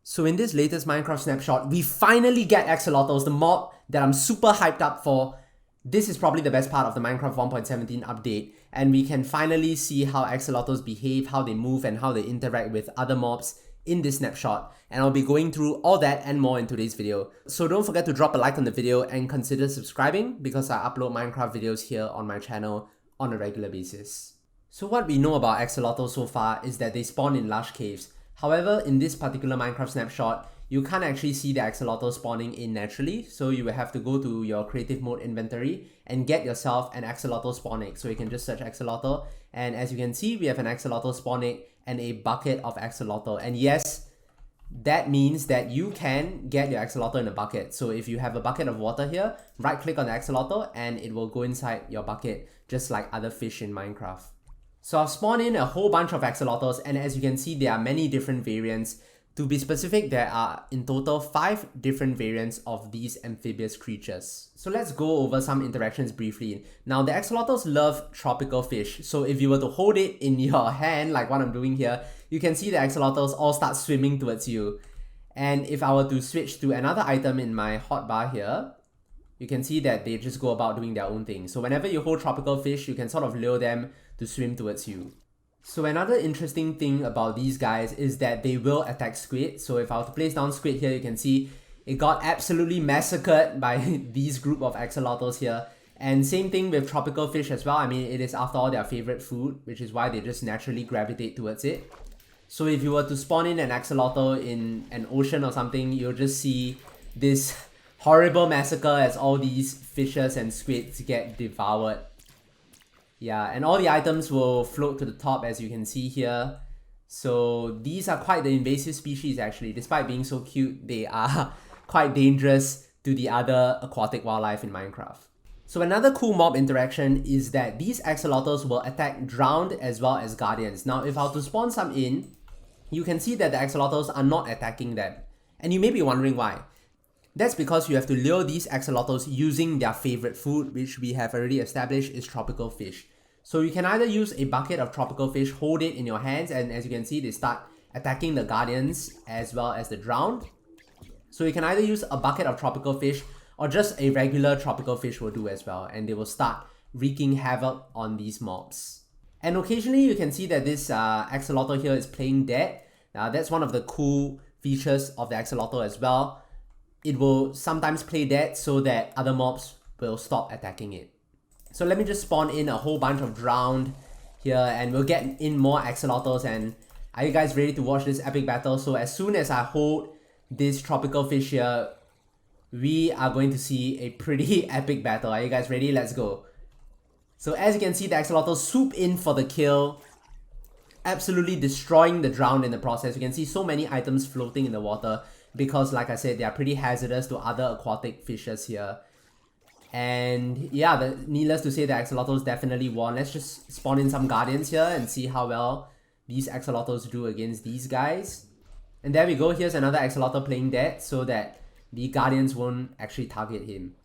So in this latest Minecraft snapshot, we finally get axolotls, the mob that I'm super hyped up for. This is probably the best part of the Minecraft 1.17 update, and we can finally see how axolotls behave, how they move, and how they interact with other mobs in this snapshot. And I'll be going through all that and more in today's video. So don't forget to drop a like on the video and consider subscribing, because I upload Minecraft videos here on my channel on a regular basis. So what we know about axolotls so far is that they spawn in lush caves. However, in this particular Minecraft snapshot, you can't actually see the axolotl spawning in naturally, so you will have to go to your creative mode inventory and get yourself an axolotl spawn egg. So you can just search axolotl, and as you can see, we have an axolotl spawn egg and a bucket of axolotl. And yes, that means that you can get your axolotl in a bucket. So if you have a bucket of water here, right click on the axolotl and it will go inside your bucket, just like other fish in Minecraft. So I've spawned in a whole bunch of axolotls, and as you can see, there are many different variants. To be specific, there are in total 5 different variants of these amphibious creatures. So let's go over some interactions briefly. Now, the axolotls love tropical fish. So if you were to hold it in your hand, like what I'm doing here, you can see the axolotls all start swimming towards you. And if I were to switch to another item in my hotbar here, you can see that they just go about doing their own thing. So whenever you hold tropical fish, you can sort of lure them to swim towards you. So another interesting thing about these guys is that they will attack squid. So if I were to place down squid here, you can see it got absolutely massacred by these group of axolotls here. And same thing with tropical fish as well. I mean, it is after all their favorite food, which is why they just naturally gravitate towards it. So if you were to spawn in an axolotl in an ocean or something, you'll just see this horrible massacre as all these fishes and squids get devoured. Yeah, and all the items will float to the top, as you can see here. So these are quite the invasive species actually. Despite being so cute, they are quite dangerous to the other aquatic wildlife in Minecraft. So another cool mob interaction is that these axolotls will attack drowned as well as guardians. Now if I were to spawn some in, you can see that the axolotls are not attacking them. And you may be wondering why. That's because you have to lure these axolotls using their favorite food, which we have already established is tropical fish. So you can either use a bucket of tropical fish, hold it in your hands, and as you can see, they start attacking the guardians as well as the drowned. So you can either use a bucket of tropical fish or just a regular tropical fish will do as well, and they will start wreaking havoc on these mobs. And occasionally you can see that this axolotl here is playing dead. That's one of the cool features of the axolotl as well. It will sometimes play dead so that other mobs will stop attacking it. So let me just spawn in a whole bunch of drowned here, and we'll get in more axolotls. And are you guys ready to watch this epic battle? So as soon as I hold this tropical fish here, we are going to see a pretty epic battle. Are you guys ready? Let's go. So as you can see, the axolotls swoop in for the kill, absolutely destroying the drowned in the process. You can see so many items floating in the water because, like I said, they are pretty hazardous to other aquatic fishes here. And yeah, needless to say, the axolotls definitely won. Let's just spawn in some guardians here and see how well these axolotls do against these guys. And there we go. Here's another axolotl playing dead so that the guardians won't actually target him.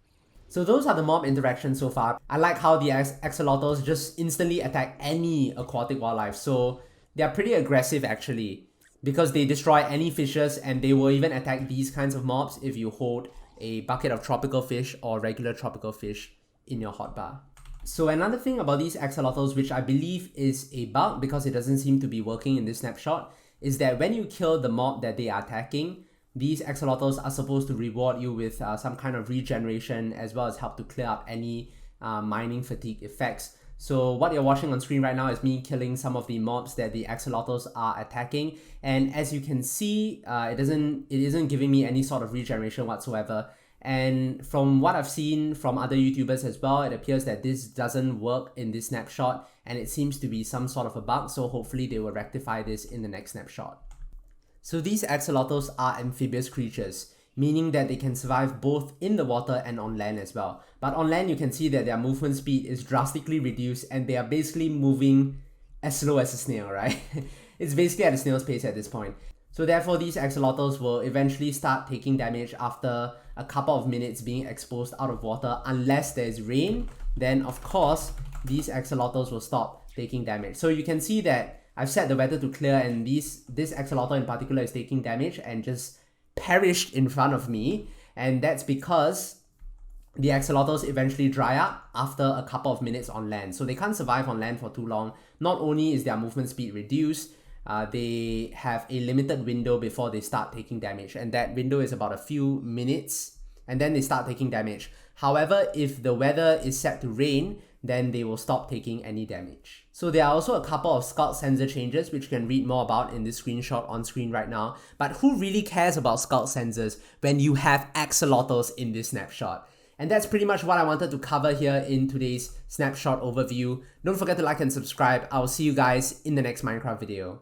So those are the mob interactions so far. I like how the axolotls just instantly attack any aquatic wildlife. So they are pretty aggressive actually, because they destroy any fishes, and they will even attack these kinds of mobs if you hold a bucket of tropical fish or regular tropical fish in your hotbar. So another thing about these axolotls, which I believe is a bug because it doesn't seem to be working in this snapshot, is that when you kill the mob that they are attacking, these axolotls are supposed to reward you with some kind of regeneration, as well as help to clear up any mining fatigue effects. So what you're watching on screen right now is me killing some of the mobs that the axolotls are attacking. And as you can see, it isn't giving me any sort of regeneration whatsoever. And from what I've seen from other YouTubers as well, it appears that this doesn't work in this snapshot, and it seems to be some sort of a bug. So hopefully they will rectify this in the next snapshot. So these axolotls are amphibious creatures, meaning that they can survive both in the water and on land as well. But on land, you can see that their movement speed is drastically reduced, and they are basically moving as slow as a snail, right? It's basically at a snail's pace at this point. So therefore, these axolotls will eventually start taking damage after a couple of minutes being exposed out of water. Unless there's rain, then of course, these axolotls will stop taking damage. So you can see that I've set the weather to clear, and this axolotl in particular is taking damage and just perished in front of me. And that's because the axolotls eventually dry up after a couple of minutes on land. So they can't survive on land for too long. Not only is their movement speed reduced, they have a limited window before they start taking damage. And that window is about a few minutes, and then they start taking damage. However, if the weather is set to rain, then they will stop taking any damage. So there are also a couple of Sculk Sensor changes which you can read more about in this screenshot on screen right now. But who really cares about Sculk Sensors when you have axolotls in this snapshot? And that's pretty much what I wanted to cover here in today's snapshot overview. Don't forget to like and subscribe. I'll see you guys in the next Minecraft video.